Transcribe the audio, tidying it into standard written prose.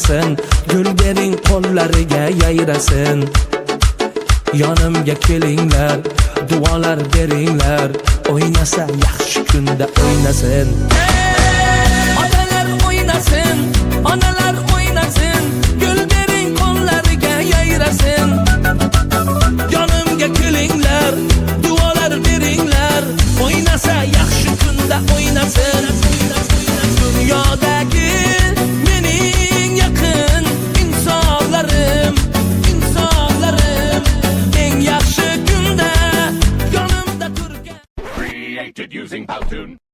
yayrasın. Gül bering qo'llariga yayrasın. Yonimga kelinglar, duolar beringlar. O'ynasa yaxshi kunda o'ynasin. Otalar o'ynasın, onalar o'ynasın. Gül bering qo'llariga yayrasın. Yonimga kelinglar, duolar beringlar. O'ynasa yaxshi kunda o'ynasın. Dünyadagi mening yaqin insonlarim, eng yaxshi kunda yonimda turgan. Created using Powtoon.